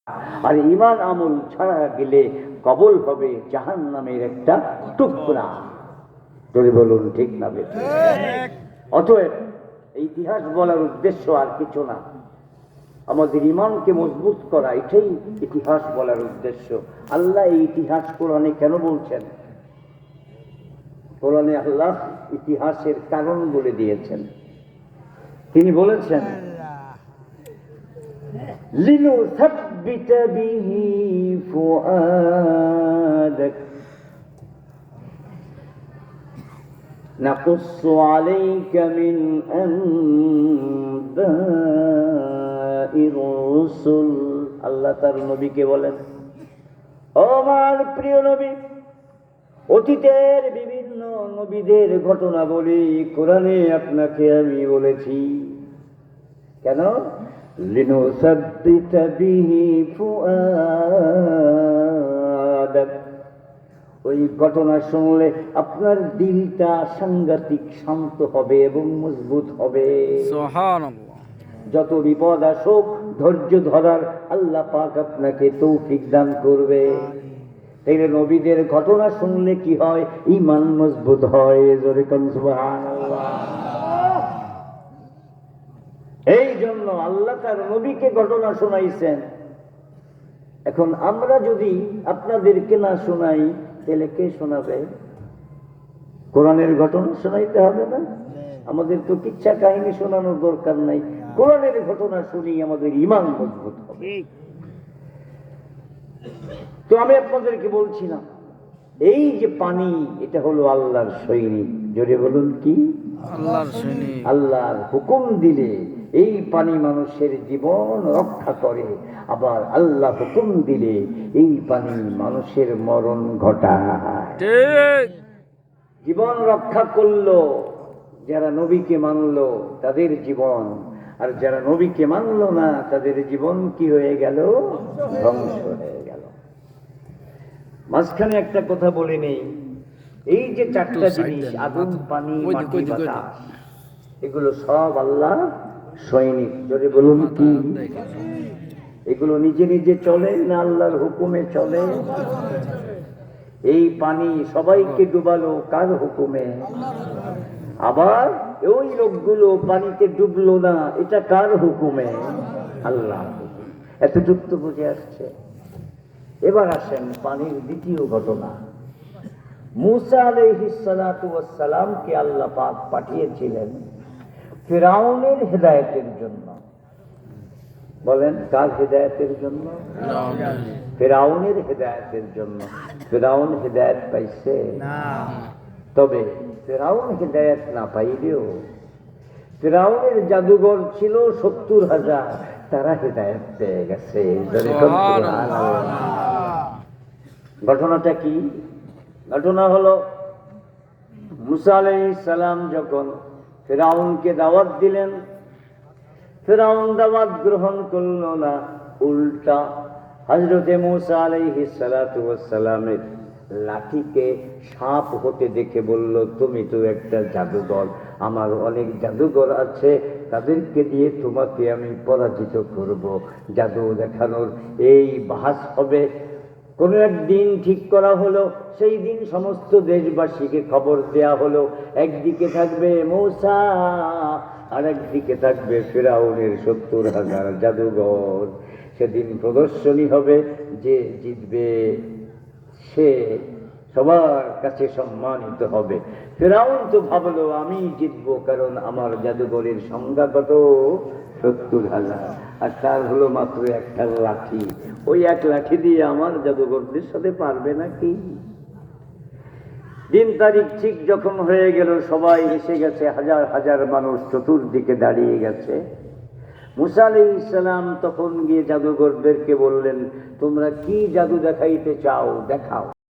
আর ঈমান আমল ছাড়া গেলে কবল হবে জাহান্নামের একটা টুকরা। যদি বলুন ঠিক না বেঠিক? অতএব ইতিহাস বলার উদ্দেশ্য আর কিছু না, আমাদের ঈমানকে মজবুত করা, এটাই ইতিহাস বলার উদ্দেশ্য। আল্লাহ এই ইতিহাস কোরআনে কেন বলছেন? কোরআনে আল্লাহ ইতিহাসের কারণ বলে দিয়েছেন। তিনি বলেছেন লিনুসাব্বিতা বিহি ফুআদাক নাকুসসু আলাইকা মিন আনবাইর রুসুল। আল্লাহ তার নবীকে বলেন, ও আমার প্রিয় নবী, অতীতের বিভিন্ন নবীদের ঘটনা বলি কোরআনে আপনাকে আমি বলেছি। কেন? লিনুসাব্বিতা বিহি ফুআদাক, ওই ঘটনা শুনলে আপনার দিলটা সাংঘাতিক শান্ত হবে এবং মজবুত হবে। সুবহানাল্লাহ। যত বিপদ আসুক ধৈর্য ধরার আল্লাহ পাক আপনাকে তৌফিক দান করবে। তাইলে নবীদের ঘটনা শুনলে কি হয়? ঈমান মজবুত হয়। জোরে কোন সুবহানাল্লাহ। এই জন্য আল্লাহ তার নবীকে ঘটনা শোনাইছেন। এখন আমরা যদি আপনাদেরকে না শোনাই তাহলে কে শোনাবে? কোরআনের ঘটনা শোনাইতে হবে না? আমাদের তো কিচ্ছা কাহিনী শোনানোর দরকার নাই, কোরআনের ঘটনা শুনি আমাদের ঈমান মজবুত হবে। তো আমি আপনাদেরকে বলছিলাম, এই যে পানি, এটা হলো আল্লাহর সৈনিক। জোরে বলুন কি? আল্লাহর সৈনিক। আল্লাহর হুকুম দিলে এই পানি মানুষের জীবন রক্ষা করে, আবার আল্লাহ হুকুম দিলে এই পানি মানুষের মরণ ঘটায়। ঠিক। জীবন রক্ষা করলো যারা নবীকে মানলো তাদের জীবন, আর যারা নবীকে মানলো না তাদের জীবন কি হয়ে গেল? ধ্বংস হয়ে গেল। মাঝখানে একটা কথা বলে নেই, এই যে চারটা জিনিস, আগুন, পানি, মাটি, বাতাস, এগুলো সব আল্লাহ সৈনিক। যদি বলুন কি? এগুলো নিজে নিজে চলে না আল্লাহর হুকুমে চলে? এই পানি সবাইকে ডুবালো কার হুকুমে? আবার ওই লোকগুলো পানিতে ডুবলো না, এটা কার হুকুমে? আল্লাহ। এতটুকু তো বুঝে আসছে। এবার আসেন পানির দ্বিতীয় ঘটনা। মূসা আলাইহিস সালাতু ওয়াস সালামকে আল্লাহ পাক পাঠিয়েছিলেন ফিরআউনের হেদায়েতের জন্য। বলেন, কার হেদায়েতের জন্য? ফিরআউনের হেদায়েতের জন্য। ফিরআউন হেদায়েত পাইছে না। তবে ফিরআউন হেদায়েত না পাইলেও ফিরআউনের জাদুঘর ছিল ৭০,০০০, তারা হেদায়েত পেয়ে গেছে। ঘটনাটা কি? ঘটনা হলো মূসা আলাইহিস সালাম যখন ফিরআউনকে দাওয়াত দিলেন, ফিরআউন দাওয়াত গ্রহণ করল না, উল্টা হযরতে মূসা আলাইহিস সালাতু ওয়াস সালামের লাঠিকে সাপ হতে দেখে বলল, তুমি তো একটা জাদুঘর, আমার অনেক জাদুঘর আছে, তাদেরকে দিয়ে তোমাকে আমি পরাজিত করব। জাদু দেখানোর এই বাহাস হবে। কোন একদিন ঠিক করা হলো, সেই দিন সমস্ত দেশবাসীকে খবর দেয়া হলো, একদিকে থাকবে মূসা আর একদিকে থাকবে ফিরআউনের ৭০,০০০ জাদুঘর। সেদিন প্রদর্শনী হবে, যে জিতবে সে সবার কাছে সম্মানিত হবে। ফিরআউন তো ভাবলো আমি জিতবো, কারণ আমার জাদুঘরের সংখ্যা কত? ৭০,০০০, আর তার হলো মাত্র একটা লাঠি। ওই এক লাঠি দিয়ে আমার জাদুঘরদের সাথে পারবে নাকি? দিন তারিখ ঠিক যখন হয়ে গেল, সবাই এসে গেছে, হাজার হাজার মানুষ চতুর্দিকে দাঁড়িয়ে গেছে। মূসা আলাইহিস সালাম তখন গিয়ে জাদুঘরদেরকে বললেন, তোমরা কি জাদু দেখাইতে চাও দেখাও।